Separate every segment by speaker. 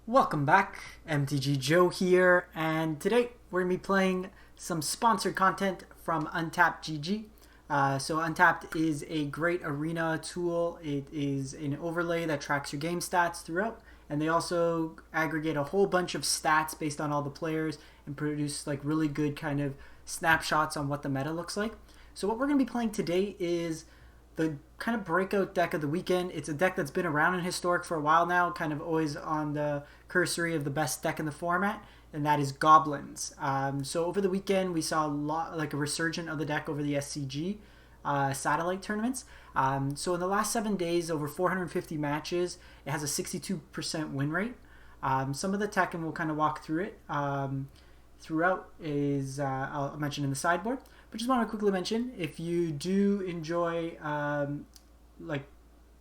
Speaker 1: Welcome back, MTG Joe here, and today we're going to be playing some sponsored content from Untapped GG. So Untapped is a great arena tool. It is an overlay that tracks your game stats throughout, and they also aggregate a whole bunch of stats based on all the players and produce like really good kind of snapshots on what the meta looks like. So what we're going to be playing today is the kind of breakout deck of the weekend. It's a deck that's been around in Historic for a while now, kind of always on the cursory of the best deck in the format, and that is Goblins. So over the weekend, we saw a resurgence of the deck over the SCG satellite tournaments. So in the last 7 days, over 450 matches, it has a 62% win rate. Some of the tech, and we'll kind of walk through it throughout, is I'll mention in the sideboard. But just want to quickly mention, if you do enjoy like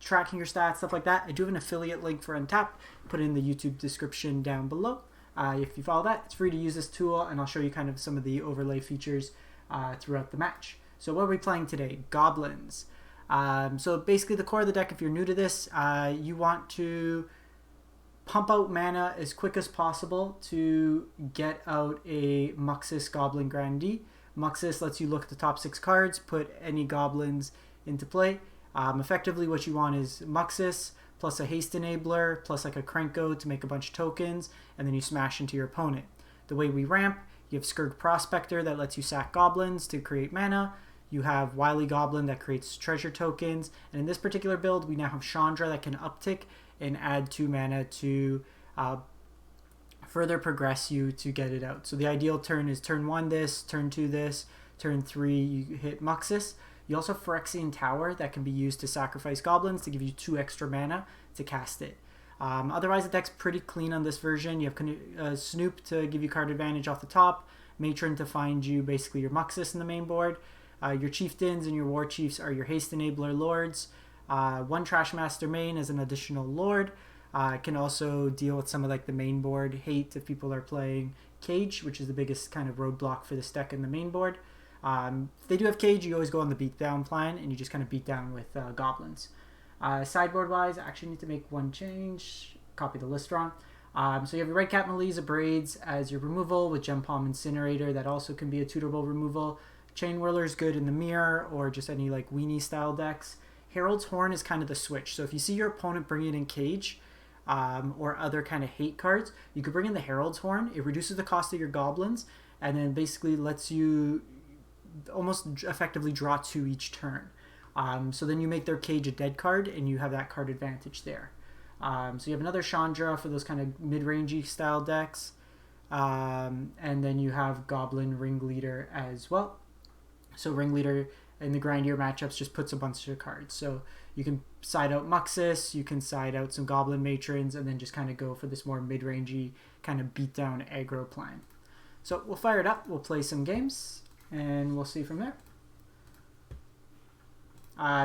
Speaker 1: tracking your stats, stuff like that, I do have an affiliate link for Untapped. Put it in the YouTube description down below. If you follow that, it's free to use this tool, and I'll show you kind of some of the overlay features throughout the match. So what are we playing today? Goblins. So basically the core of the deck, if you're new to this, you want to pump out mana as quick as possible to get out a Muxus Goblin Grandee. Muxus lets you look at the top 6 cards, put any goblins into play. Effectively what you want is Muxus plus a haste enabler plus like a Krenko to make a bunch of tokens, and then you smash into your opponent. The way we ramp, you have Scourge Prospector that lets you sack goblins to create mana. You have Wily Goblin that creates treasure tokens, and in this particular build we now have Chandra that can uptick and add 2 mana to further progress you to get it out. So the ideal turn is turn 1 this, turn 2 this, turn 3 you hit Muxus. You also have Phyrexian Tower that can be used to sacrifice goblins to give you 2 extra mana to cast it. Otherwise the deck's pretty clean on this version. You have Snoop to give you card advantage off the top, Matron to find you basically your Muxus in the main board. Your Chieftains and your War Chiefs are your haste enabler lords. 1 Trashmaster main as an additional lord. Can also deal with some of like the main board hate if people are playing Cage, which is the biggest kind of roadblock for this deck in the main board. If they do have Cage, you always go on the beatdown plan and you just kind of beat down with goblins. Sideboard wise, I actually need to make one change. Copy the list wrong. So you have your Red Cap Melisa Braids as your removal with Gem Palm Incinerator. That also can be a tutorable removal. Chain Whirler is good in the mirror or just any like weenie style decks. Herald's Horn is kind of the switch. So if you see your opponent bringing in Cage, or other kind of hate cards, you could bring in the Herald's Horn. It reduces the cost of your goblins and then basically lets you almost effectively draw 2 each turn. So then you make their Cage a dead card and you have that card advantage there. So you have another Chandra for those kind of mid-rangey style decks. And then you have Goblin Ringleader as well. So Ringleader in the grindier matchups just puts a bunch of cards. So you can side out Muxus, you can side out some Goblin Matrons, and then just kind of go for this more mid-rangey kind of beatdown aggro plan. So we'll fire it up, we'll play some games, and we'll see from there.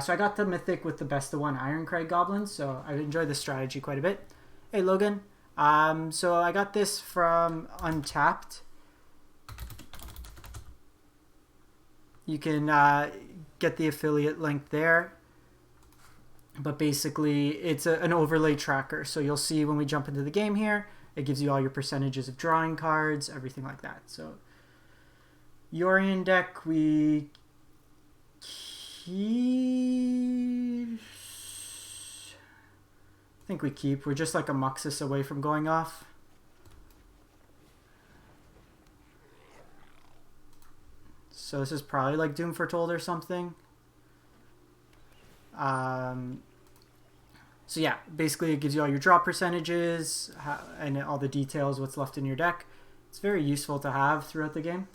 Speaker 1: So I got the Mythic with the best of 1 Ironcrag Goblins, so I enjoyed the strategy quite a bit. Hey Logan, so I got this from Untapped. You can get the affiliate link there. But basically, it's an overlay tracker. So you'll see when we jump into the game here, it gives you all your percentages of drawing cards, everything like that. So Yorion deck, we keep. I think we keep. We're just like a Muxus away from going off. So this is probably like Doom Foretold or something. So yeah, basically it gives you all your draw percentages and all the details, what's left in your deck. It's very useful to have throughout the game.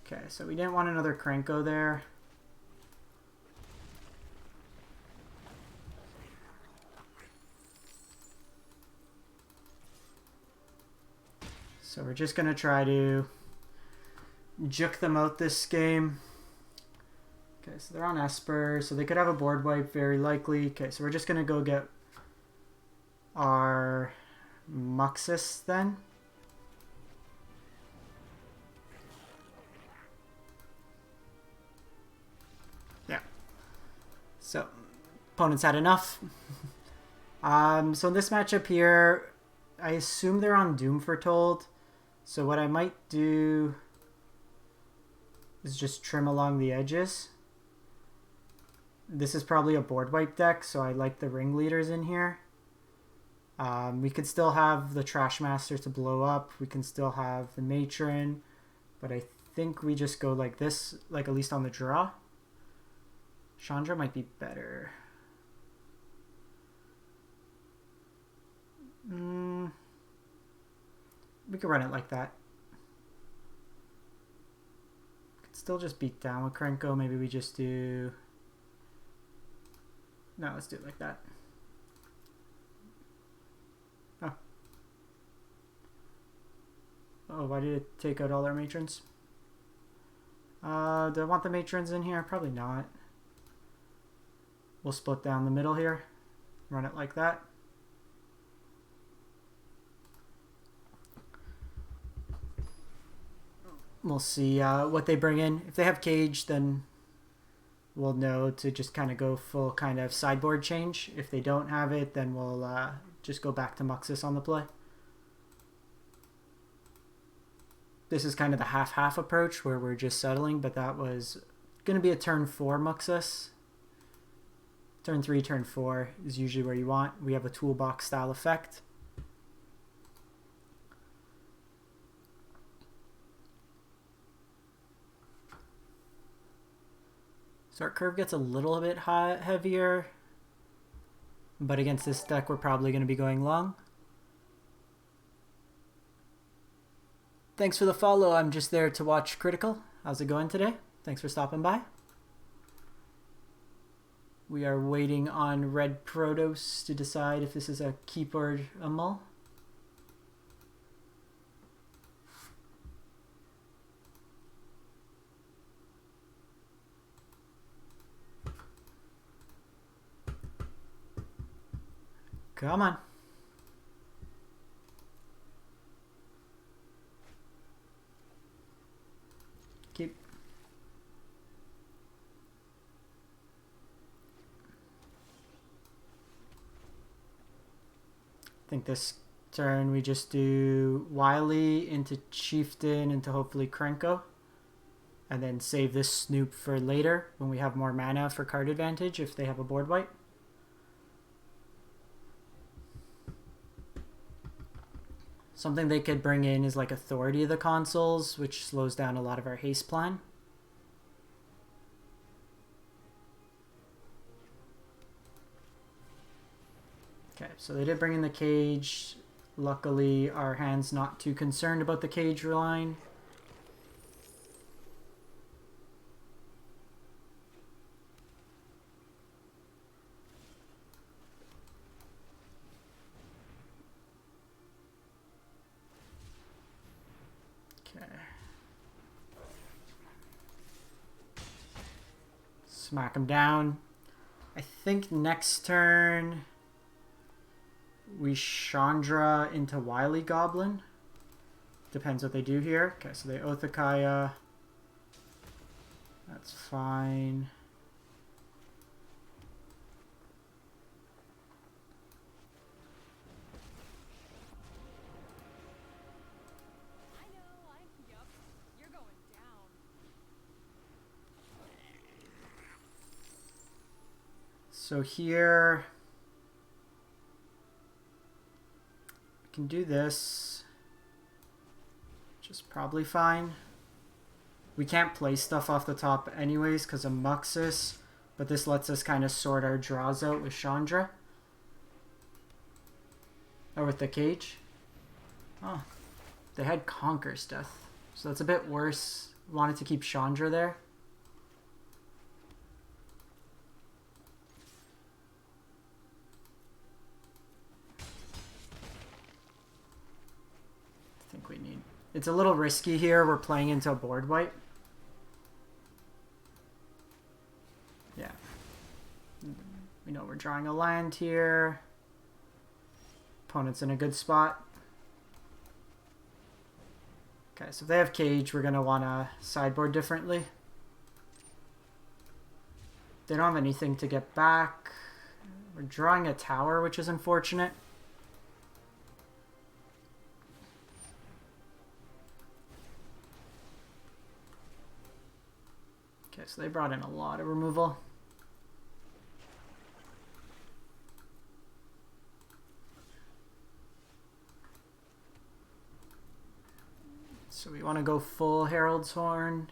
Speaker 1: Okay, so we didn't want another Krenko there. So we're just going to try to juke them out this game. Okay, so they're on Esper, so they could have a board wipe, very likely. Okay, so we're just going to go get our Muxus then. Yeah. So, opponents had enough. So in this matchup here, I assume they're on Doom Foretold. So what I might do is just trim along the edges. This is probably a board wipe deck, so I like the ringleaders in here. We could still have the Trash Master to blow up. We can still have the Matron. But I think we just go like this, like at least on the draw. Chandra might be better. We could run it like that. Could still just beat down with Krenko. Maybe we just do... No, let's do it like that. Oh. Oh, why did it take out all our matrons? Do I want the matrons in here? Probably not. We'll split down the middle here. Run it like that. We'll see what they bring in. If they have Cage, then we'll know to just kind of go full kind of sideboard change. If they don't have it, then we'll just go back to Muxus on the play. This is kind of the half-half approach where we're just settling, but that was going to be a turn 4 Muxus. Turn 3, turn 4 is usually where you want. We have a toolbox style effect. So our curve gets a little bit heavier, but against this deck we're probably going to be going long. Thanks for the follow. I'm just there to watch Critical. How's it going today? Thanks for stopping by. We are waiting on Red Protos to decide if this is a keep or a mull. Come on. Keep. I think this turn we just do Wily into Chieftain into hopefully Krenko. And then save this Snoop for later when we have more mana for card advantage if they have a board wipe. Something they could bring in is like Authority of the Consuls, which slows down a lot of our haste plan. Okay, so they did bring in the Cage. Luckily, our hand's not too concerned about the Cage line. Smack him down. I think next turn we Chandra into Wily Goblin. Depends what they do here. Okay, so they Othakaya. That's fine. So here, we can do this, which is probably fine. We can't play stuff off the top anyways because of Muxus, but this lets us kind of sort our draws out with Chandra. Or with the Cage. Oh, they had Conquer's Death, so that's a bit worse. Wanted to keep Chandra there. It's a little risky here. We're playing into a board wipe. Yeah. We know we're drawing a land here. Opponent's in a good spot. Okay, so if they have Cage, we're going to want to sideboard differently. They don't have anything to get back. We're drawing a tower, which is unfortunate. Okay, so they brought in a lot of removal. So we want to go full Herald's Horn,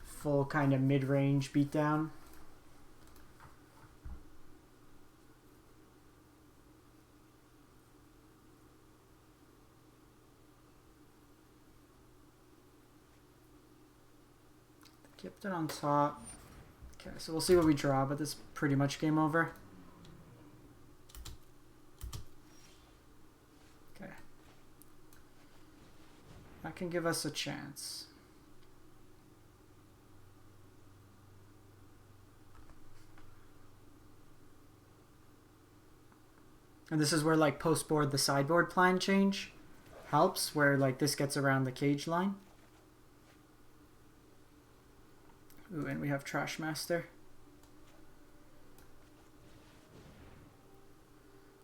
Speaker 1: full kind of mid-range beatdown. Kept it on top. Okay, so we'll see what we draw, but this is pretty much game over. Okay. That can give us a chance. And this is where like post-board the sideboard plan change helps, where like this gets around the cage line. Ooh, and we have Trash Master.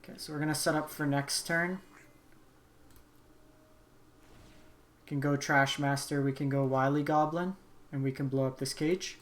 Speaker 1: Okay, so we're gonna set up for next turn. We can go Trash Master, we can go Wily Goblin, and we can blow up this cage.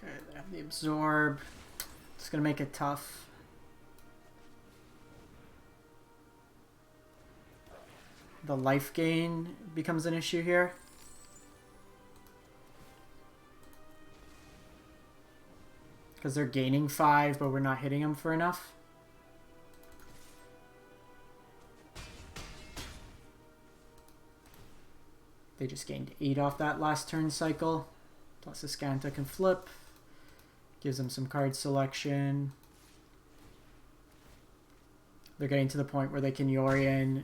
Speaker 1: Okay, they have the Absorb. It's gonna make it tough. The life gain becomes an issue here. Because they're gaining 5, but we're not hitting them for enough. They just gained 8 off that last turn cycle. Plus a Scanta can flip. Gives them some card selection. They're getting to the point where they can Yorion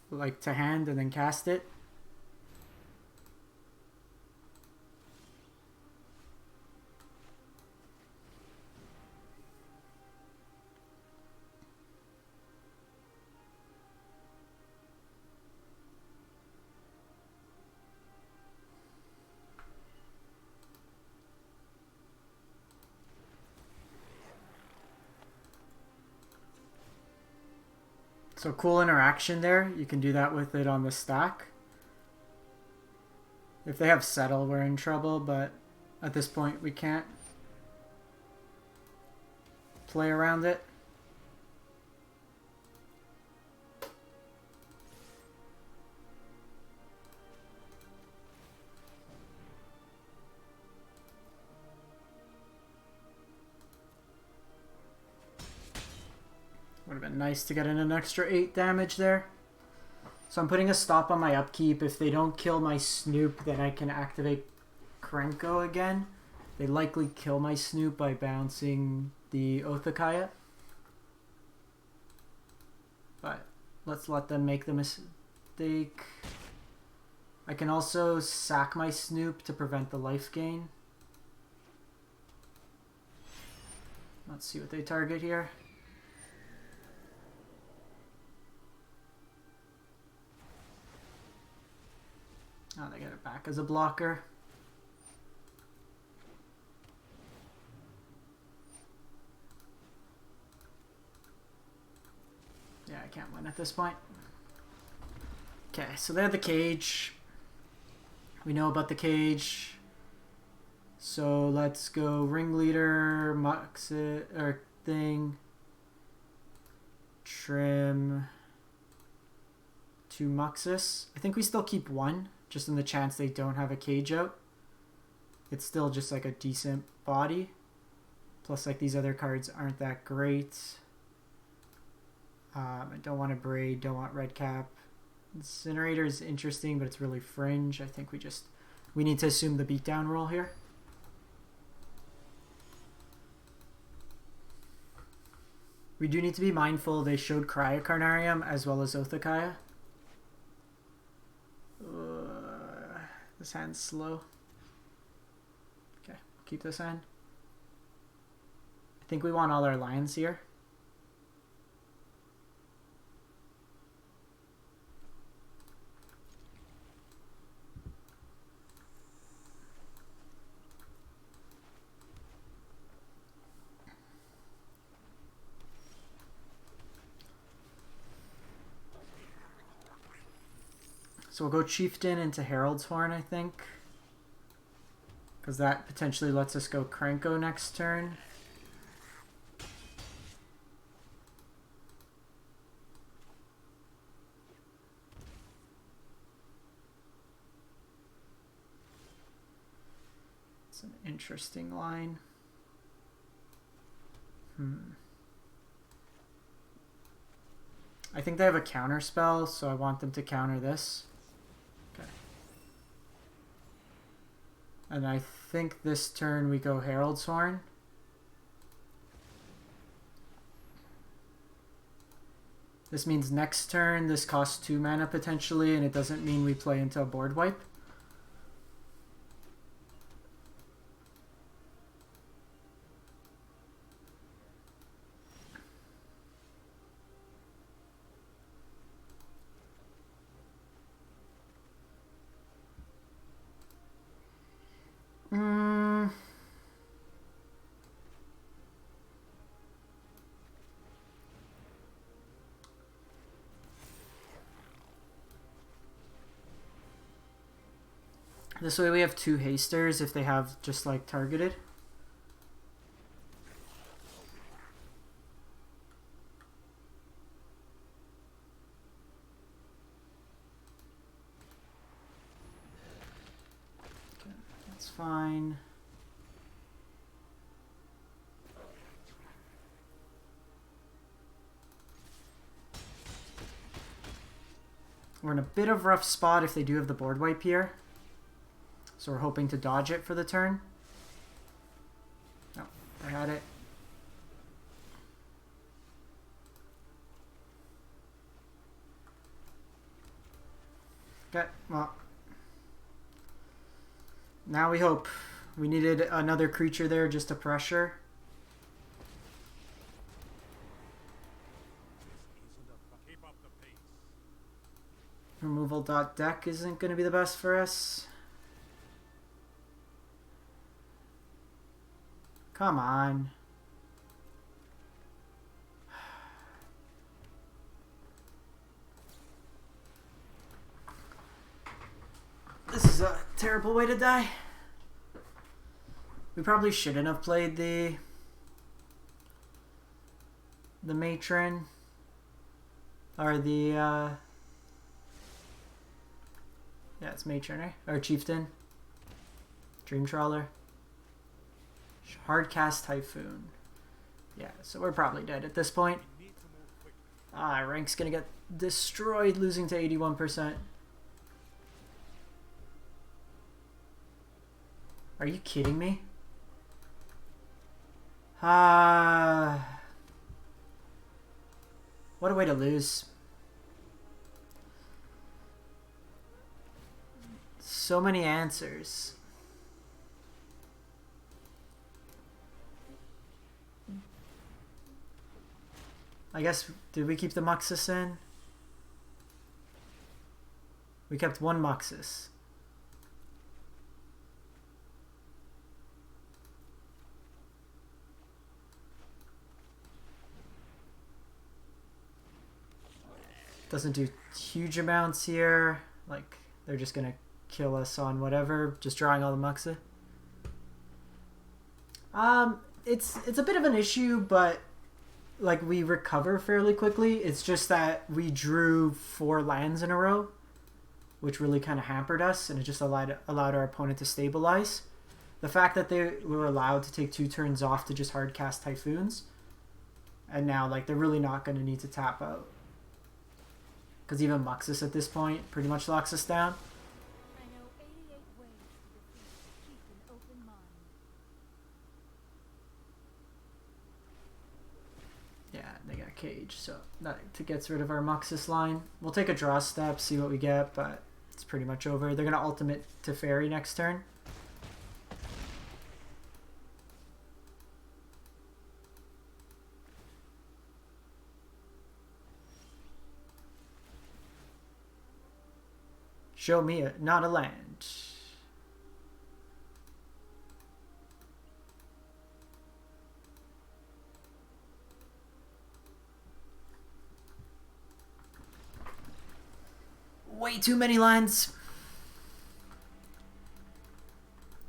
Speaker 1: like to hand and then cast it. So cool interaction there. You can do that with it on the stack. If they have Settle, we're in trouble, but at this point we can't play around it. Would have been nice to get in an extra 8 damage there. So I'm putting a stop on my upkeep. If they don't kill my Snoop, then I can activate Krenko again. They likely kill my Snoop by bouncing the Othakaya. But let's let them make the mistake. I can also sack my Snoop to prevent the life gain. Let's see what they target here. Oh, they get it back as a blocker. Yeah, I can't win at this point. Okay, so they have the cage. We know about the cage. So let's go Ringleader, Muxit, or thing. Trim. 2 Muxus. I think we still keep 1. Just in the chance they don't have a cage out. It's still just like a decent body. Plus like these other cards aren't that great. I don't want a Braid, don't want Red Cap. Incinerator is interesting, but it's really fringe. I think we need to assume the beatdown rule here. We do need to be mindful they showed Cryocarnarium as well as Othakaya. This hand's slow. Okay, keep this hand. think we want all our lands here. So we'll go Chieftain into Herald's Horn, I think. Because that potentially lets us go Krenko next turn. It's an interesting line. I think they have a counter spell, so I want them to counter this. Okay. And I think this turn we go Herald's Horn. This means next turn this costs 2 mana potentially, and it doesn't mean we play into a board wipe. This way we have 2 hasters if they have just like targeted. Okay, that's fine. We're in a bit of a rough spot if they do have the board wipe here. So we're hoping to dodge it for the turn. No, I had it. Okay, well. Now we hope. We needed another creature there just to pressure. Removal.deck isn't going to be the best for us. Come on. This is a terrible way to die. We probably shouldn't have played the matron or the yeah, it's matron, right? Or chieftain. Dream Trawler. Hardcast Typhoon. Yeah, so we're probably dead at this point. Ah, rank's gonna get destroyed, losing to 81%. Are you kidding me? Ah, what a way to lose. So many answers. I guess, did we keep the Muxus in? We kept 1 Muxus. Doesn't do huge amounts here. Like, they're just gonna kill us on whatever, just drawing all the Muxus. It's a bit of an issue, but like we recover fairly quickly. It's just that we drew 4 lands in a row, which really kind of hampered us, and it just allowed our opponent to stabilize. The fact that they were allowed to take 2 turns off to just hard cast Typhoons, and now like they're really not going to need to tap out, because even Muxus at this point pretty much locks us down. Cage, so that gets rid of our Muxus line. We'll take a draw step, see what we get, but it's pretty much over. They're gonna ultimate to Fairy next turn. Show me not a land. Way too many lands.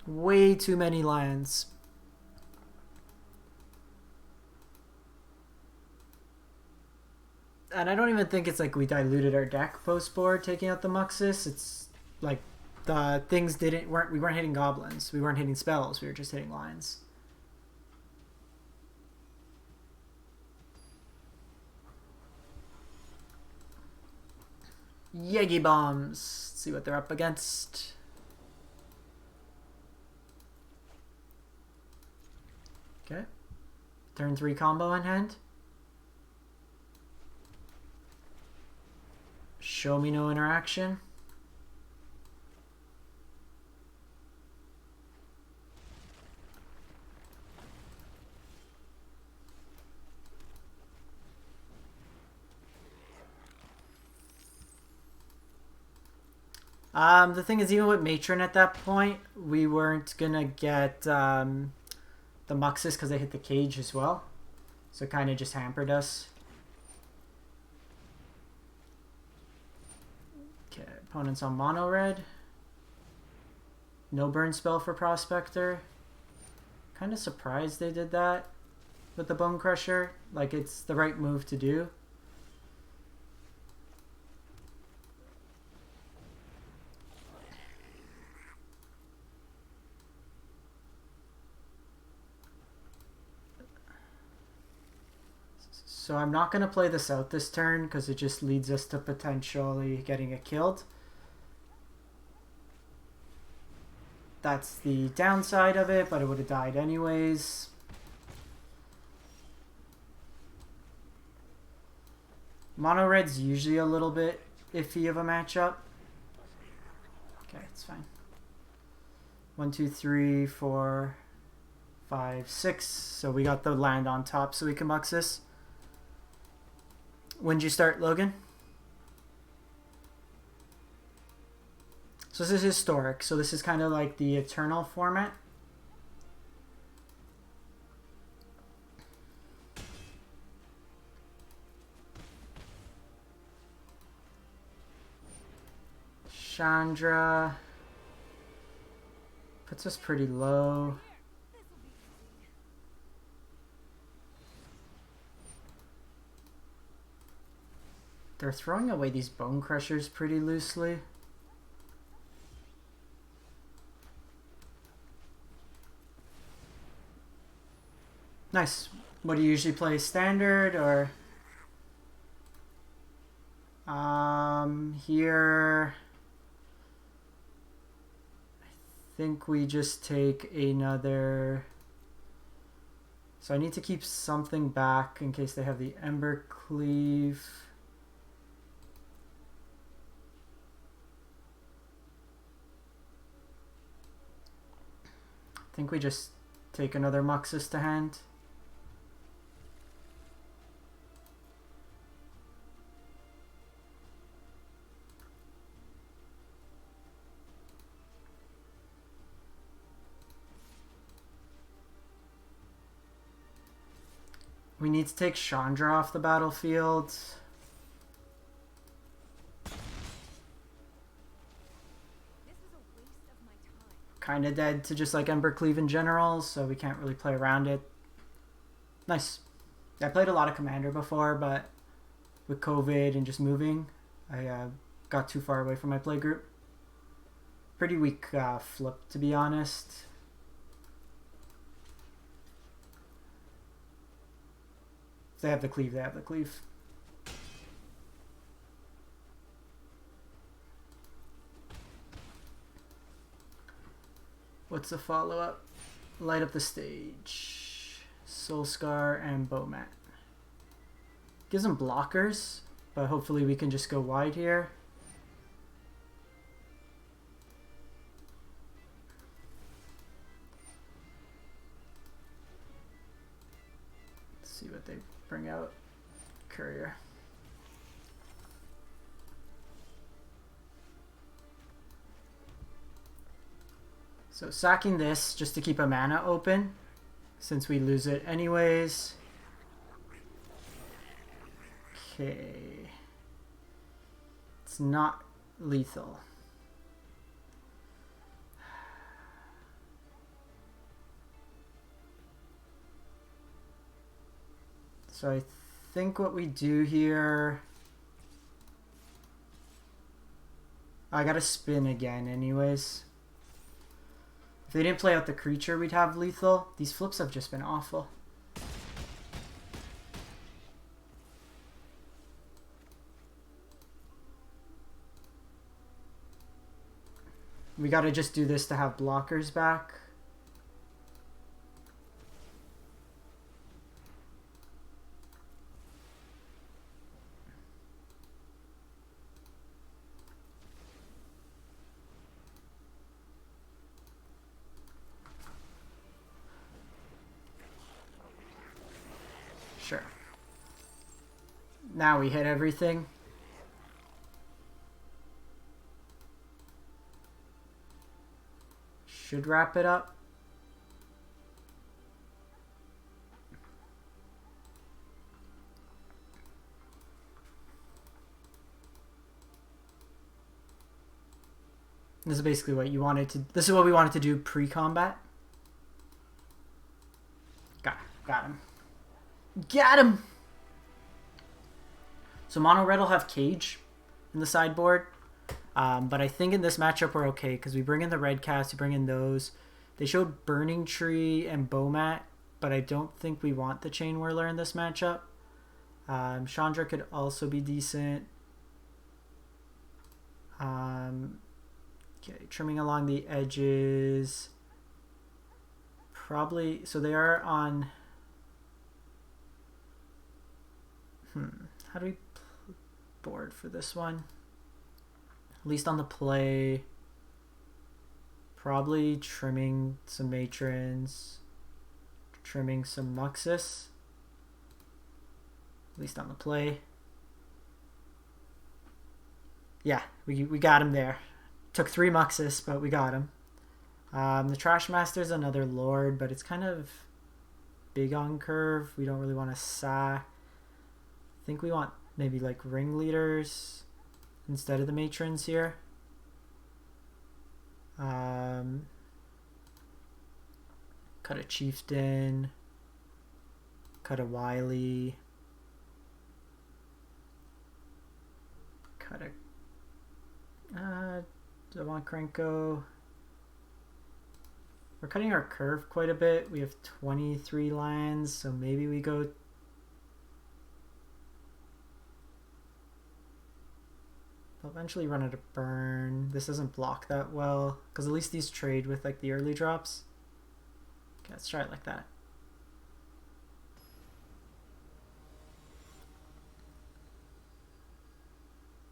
Speaker 1: Way too many lands. And I don't even think it's like we diluted our deck post board taking out the Muxus. It's like the things we weren't hitting goblins. We weren't hitting spells. We were just hitting lines. Yegi bombs. Let's see what they're up against. Okay. Turn 3 combo in hand. Show me no interaction. The thing is, even with Matron at that point, we weren't gonna get the Muxus because they hit the cage as well. So it kind of just hampered us. Okay, opponent's on mono red. No burn spell for Prospector. Kind of surprised they did that with the Bone Crusher. Like, it's the right move to do. So I'm not going to play this out this turn because it just leads us to potentially getting it killed. That's the downside of it, but it would have died anyways. Mono red's usually a little bit iffy of a matchup. Okay, it's fine. 1, 2, 3, 4, 5, 6. So we got the land on top so we can Muxus. When did you start, Logan? So this is historic. So this is kind of like the Eternal format. Chandra puts us pretty low. They're throwing away these Bone Crushers pretty loosely. Nice. What do you usually play? Standard or here I think we just take another. So I need to keep something back in case they have the Ember Cleave. I think we just take another Muxus to hand. We need to take Chandra off the battlefield. Kind of dead to just like Ember Cleave in general, so we can't really play around it. Nice. I played a lot of Commander before, but with COVID and just moving, I got too far away from my play group. Pretty weak flip, to be honest. If they have the cleave, they have the cleave. What's the follow-up? Light up the stage. Soul Scar and Bowmat. Gives them blockers, but hopefully we can just go wide here. Let's see what they bring out. Courier. So sacking this just to keep a mana open, since we lose it anyways. Okay. It's not lethal. So I think what we do here... I gotta spin again anyways. If they didn't play out the creature, we'd have lethal. These flips have just been awful. We gotta just do this to have blockers back. Sure. Now we hit everything. Should wrap it up. This is basically what you wanted to... This is what we wanted to do pre-combat. Got him. Got him! So Mono Red will have Cage in the sideboard. But I think in this matchup we're okay because we bring in the red cast, we bring in those. They showed Burning Tree and Bomat, but I don't think we want the Chain Whirler in this matchup. Chandra could also be decent. Okay, trimming along the edges. Probably, so they are on... How do we board for this one? At least on the play. Probably trimming some Matrons. Trimming some Muxus. At least on the play. Yeah, we got him there. Took 3 Muxus, but we got him. The Trash Master's another Lord, but it's kind of big on curve. We don't really want to sack. I think we want maybe like Ringleaders instead of the Matrons here. Cut a Chieftain. Cut a Wily. Cut a... do I want Krenko? We're cutting our curve quite a bit. We have 23 lands, so maybe we go... I'll eventually run out of burn. This doesn't block that well, because at least these trade with like the early drops. Okay, let's try it like that.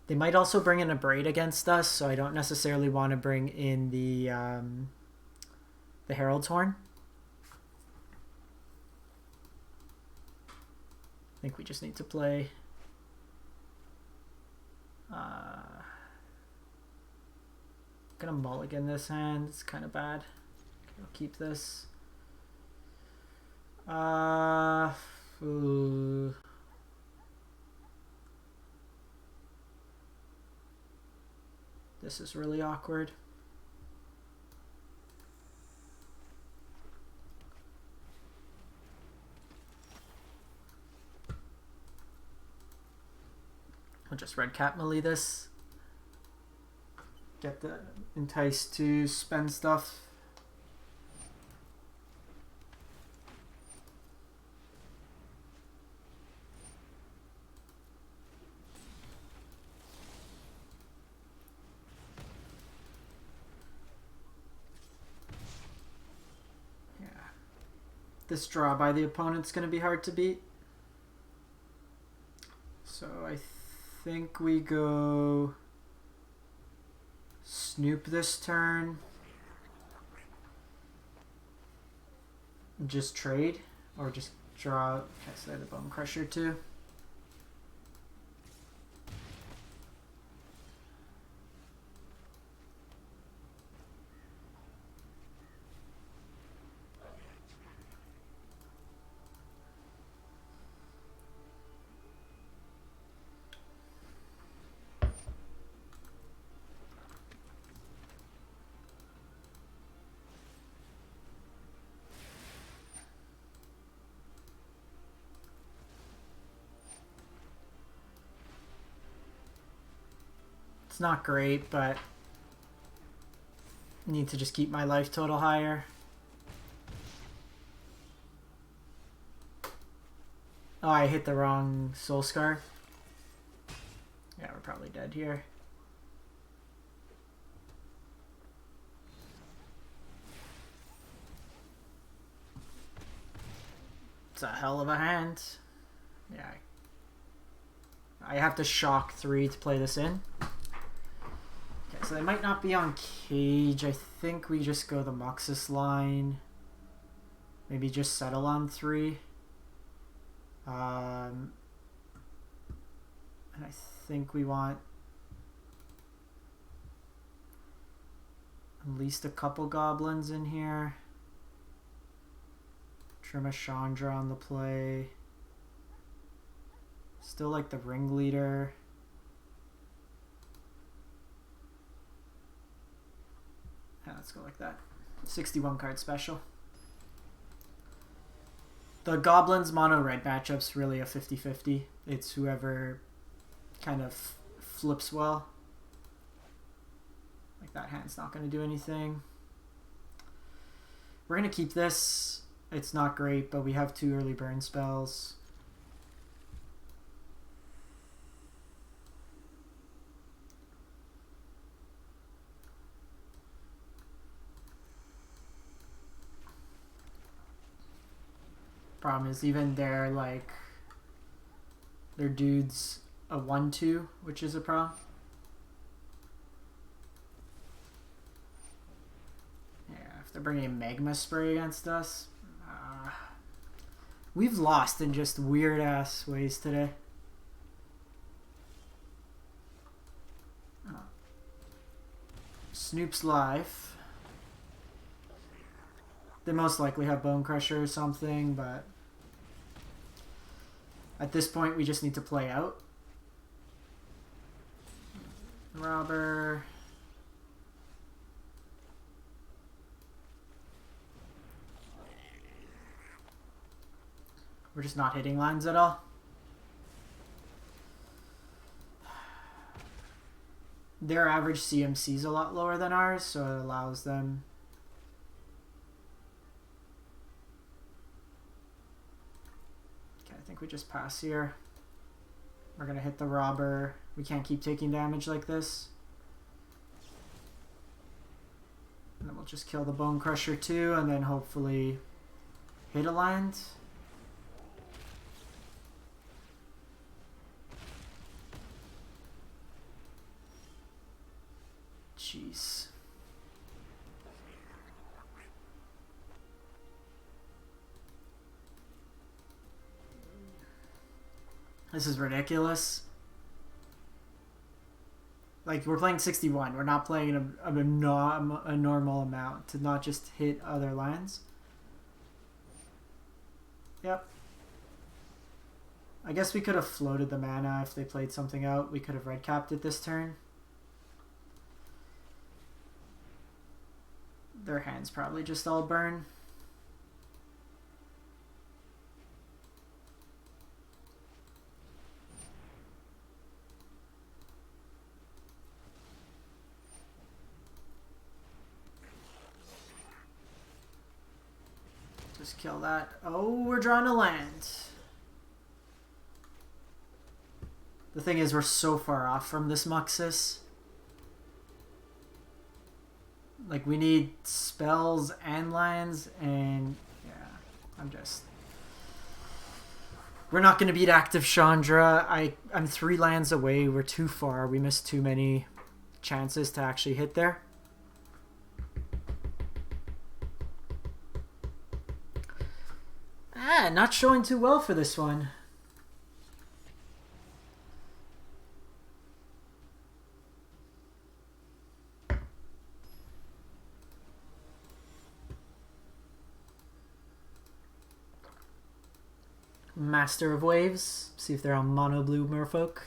Speaker 1: They might also bring in a Braid against us, so I don't necessarily want to bring in the Herald's Horn. I think we just need to play... gonna mulligan this hand. It's kind of bad. Okay, I'll keep this. Ooh. This is really awkward. I'll just red cap melee this. Get the entice to spend stuff. Yeah. This draw by the opponent's going to be hard to beat. So I think we go Snoop this turn. Just trade or just draw. Okay, so I have the Bone Crusher too. It's not great, but I need to just keep my life total higher. Oh, I hit the wrong Soul Scar. Yeah, we're probably dead here. It's a hell of a hand. Yeah. I have to shock 3 to play this in. Okay, so they might not be on cage. I think we just go the Muxus line. Maybe just settle on 3. And I think we want at least a couple goblins in here. Trim a Chandra on the play. Still like the ringleader. Yeah, let's go like that. 61 card special. The Goblins mono red matchup's really a 50-50. It's whoever kind of flips well. Like that hand's not going to do anything. We're going to keep this. It's not great, but we have 2 early burn spells. Problem is even their dude's a 1/2, which is a problem. Yeah, if they're bringing a Magma Spray against us, we've lost in just weird ass ways today. Snoop's life. They most likely have Bone Crusher or something, but at this point we just need to play out. Robber. We're just not hitting lines at all. Their average CMC is a lot lower than ours, so it allows them. Okay, I think we just pass here. We're gonna hit the robber. We can't keep taking damage like this. And then we'll just kill the Bone Crusher too, and then hopefully hit a land. Jeez. This is ridiculous. Like, we're playing 61. We're not playing a normal amount to not just hit other lands. Yep. I guess we could have floated the mana if they played something out. We could have red capped it this turn. Their hands probably just all burn. Just kill that. Oh, we're drawing a land. The thing is, we're so far off from this Muxus. Like, we need spells and lands, and yeah, we're not going to beat active Chandra. I'm 3 lands away. We're too far. We missed too many chances to actually hit there. Not showing too well for this one. Master of Waves. See if they're on mono blue merfolk.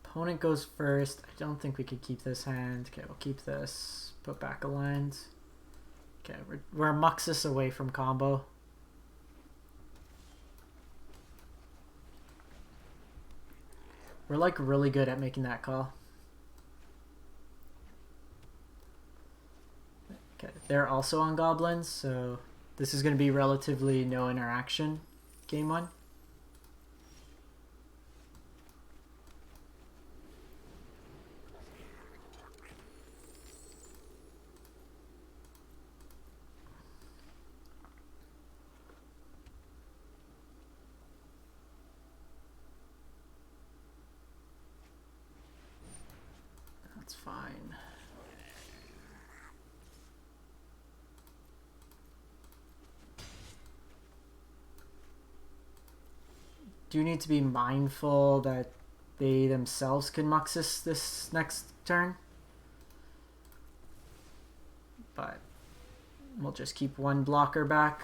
Speaker 1: Opponent goes first. I don't think we could keep this hand. Okay, we'll keep this. Put back a land. Okay, we're a Muxus away from combo. We're like really good at making that call. Okay, they're also on Goblins, so this is going to be relatively no interaction game one. That's fine. Do need to be mindful that they themselves can Muxus this next turn. But we'll just keep one blocker back.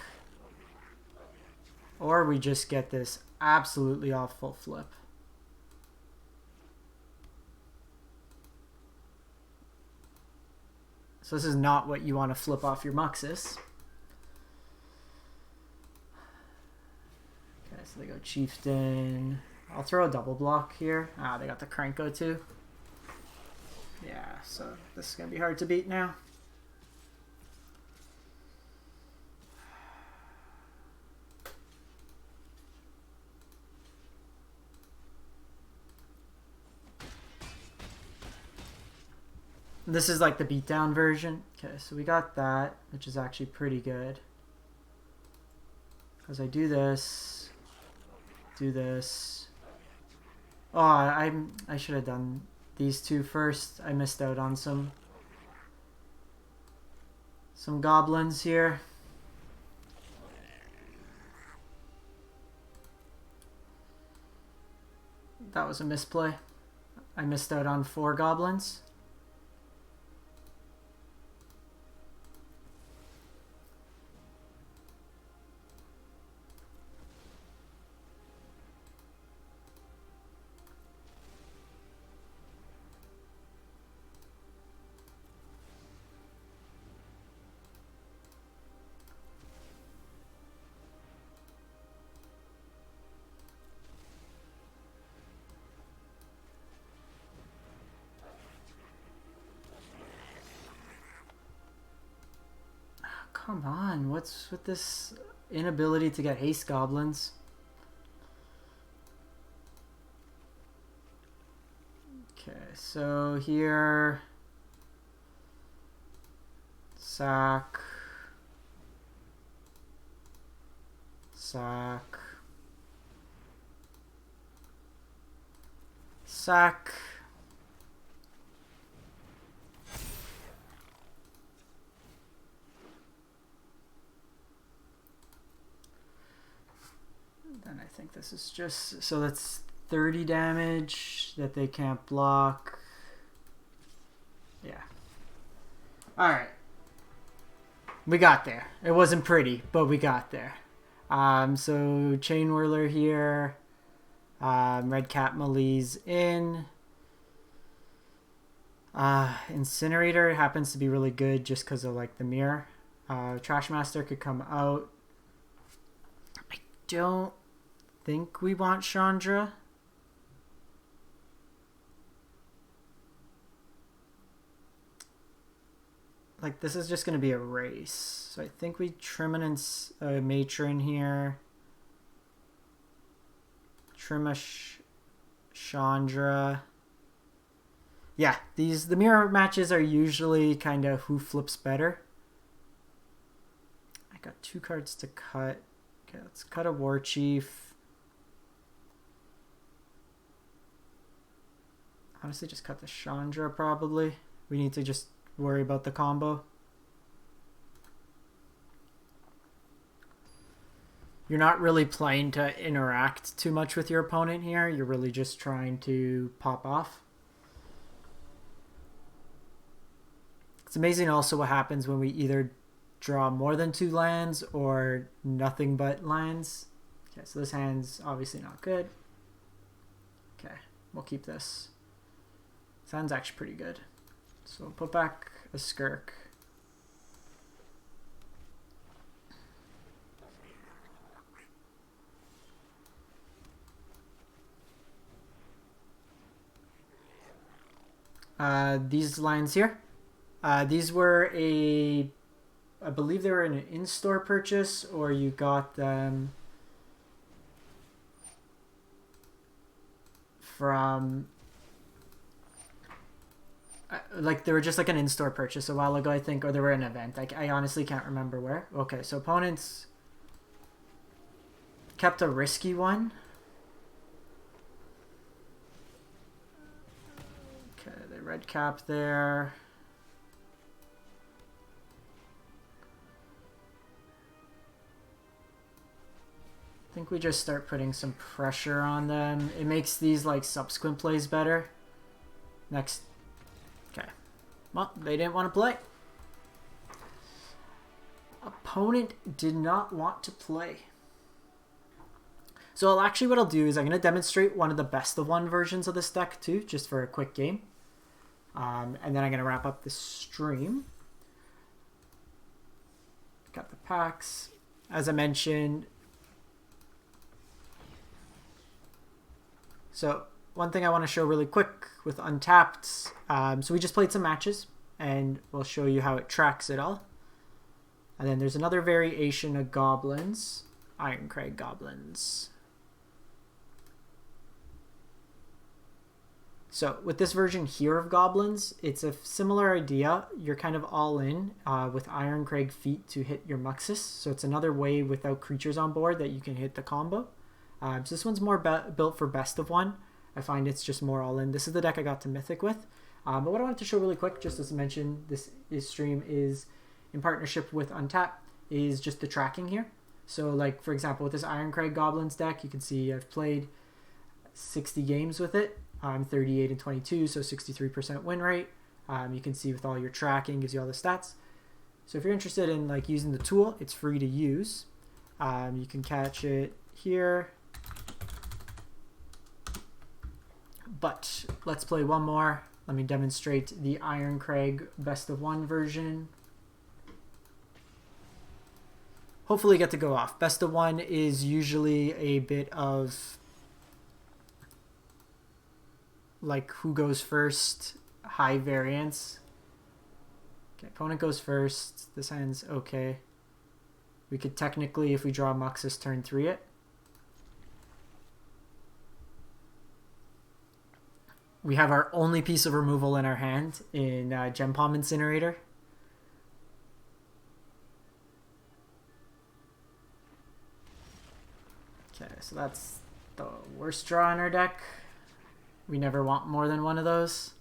Speaker 1: Or we just get this absolutely awful flip. So this is not what you want to flip off your Muxus. Okay, so they go Chieftain. I'll throw a double block here. Ah, they got the Krenko too. Yeah, so this is going to be hard to beat now. This is like the beatdown version. Okay, so we got that, which is actually pretty good. Because I do this, do this. Oh, I should have done these two first. I missed out on some goblins here. That was a misplay. I missed out on 4 goblins. Come on, what's with this inability to get haste goblins? Okay, so here, sack, sack, sack. Then I think this is just, so that's 30 damage that they can't block. Yeah. Alright. We got there. It wasn't pretty, but we got there. So Chain Whirler here. Red Cat Melee's in. Incinerator happens to be really good just because of like the mirror. Trashmaster could come out. I don't think we want Chandra. Like, this is just going to be a race. So I think we trim an Matron here. Trim a Chandra. Yeah, the mirror matches are usually kind of who flips better. I got 2 cards to cut. Okay, let's cut a War Chief. Honestly, just cut the Chandra probably. We need to just worry about the combo. You're not really playing to interact too much with your opponent here. You're really just trying to pop off. It's amazing also what happens when we either draw more than 2 lands or nothing but lands. Okay, so this hand's obviously not good. Okay, we'll keep this. This hand's actually pretty good. So we'll put back a Skirk. These lines here. These were I believe they were an in-store purchase, or you got them from like they were just like an in-store purchase a while ago, I think, or they were an event. I honestly can't remember where. Okay, so opponents kept a risky one. Okay, they red cap there. I think we just start putting some pressure on them. It makes these like subsequent plays better. Next. Okay. Well, they didn't want to play. Opponent did not want to play. So what I'll do is I'm going to demonstrate one of the best of one versions of this deck too, just for a quick game. And then I'm going to wrap up the stream. Got the packs. As I mentioned, so one thing I want to show really quick with Untapped, so we just played some matches and we'll show you how it tracks it all. And then there's another variation of Goblins, Ironcrag Goblins. So with this version here of Goblins, it's a similar idea. You're kind of all in with Ironcrag feet to hit your Muxus. So it's another way without creatures on board that you can hit the combo. So this one's more built for best of one. I find it's just more all in. This is the deck I got to Mythic with. But what I wanted to show really quick, just as I mentioned, this stream is in partnership with Untap, is just the tracking here. So like, for example, with this Ironcrag Goblins deck, you can see I've played 60 games with it. I'm 38 and 22, so 63% win rate. You can see with all your tracking, gives you all the stats. So if you're interested in like using the tool, it's free to use. You can catch it here. But let's play one more. Let me demonstrate the Ironcrag best of one version. Hopefully get to go off. Best of one is usually a bit of like who goes first, high variance. Okay, opponent goes first. This hand's okay. We could technically, if we draw Muxus, turn 3 it. We have our only piece of removal in our hand in Gem Palm Incinerator. Okay, so that's the worst draw in our deck. We never want more than one of those.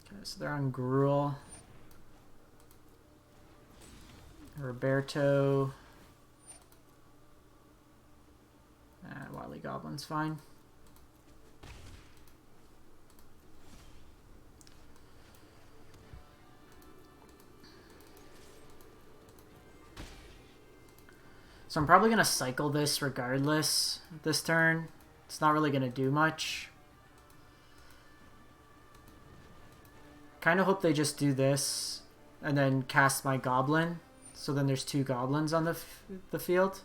Speaker 1: Okay, so they're on Gruul. Roberto. Wily Goblin's fine. So I'm probably going to cycle this regardless this turn. It's not really going to do much. Kind of hope they just do this and then cast my Goblin. So then there's 2 Goblins on the field.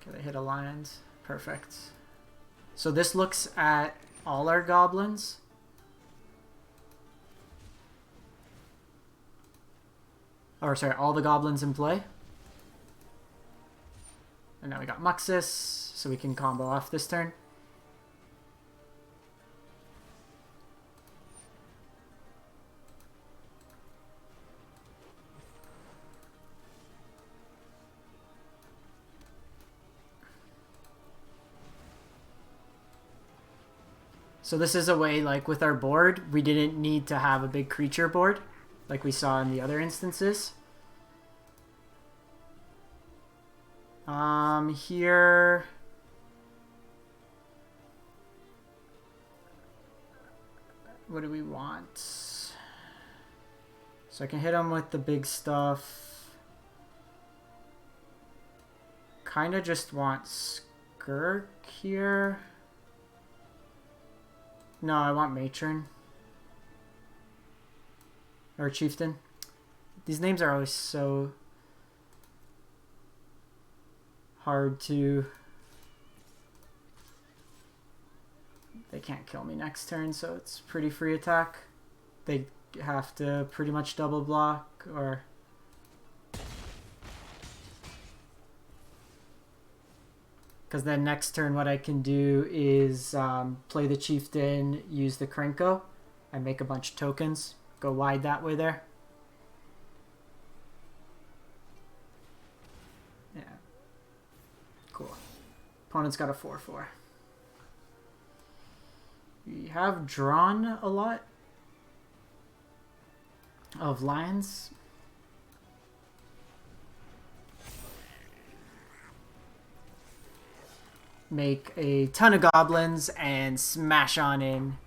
Speaker 1: Okay, they hit a land. Perfect. So this looks at all our Goblins. Or sorry, all the Goblins in play. And now we got Muxus, so we can combo off this turn. So this is a way, like with our board, we didn't need to have a big creature board like we saw in the other instances. Here, what do we want? So I can hit him with the big stuff. Kind of just want Skirk here. No, I want Matron. Or Chieftain. These names are always so hard to... They can't kill me next turn, so it's pretty free attack. They have to pretty much double block, or... Because then next turn what I can do is play the Chieftain, use the Krenko, and make a bunch of tokens. Go wide that way there. Yeah. Cool. Opponent's got a 4/4. We have drawn a lot of lions. Make a ton of goblins and smash on in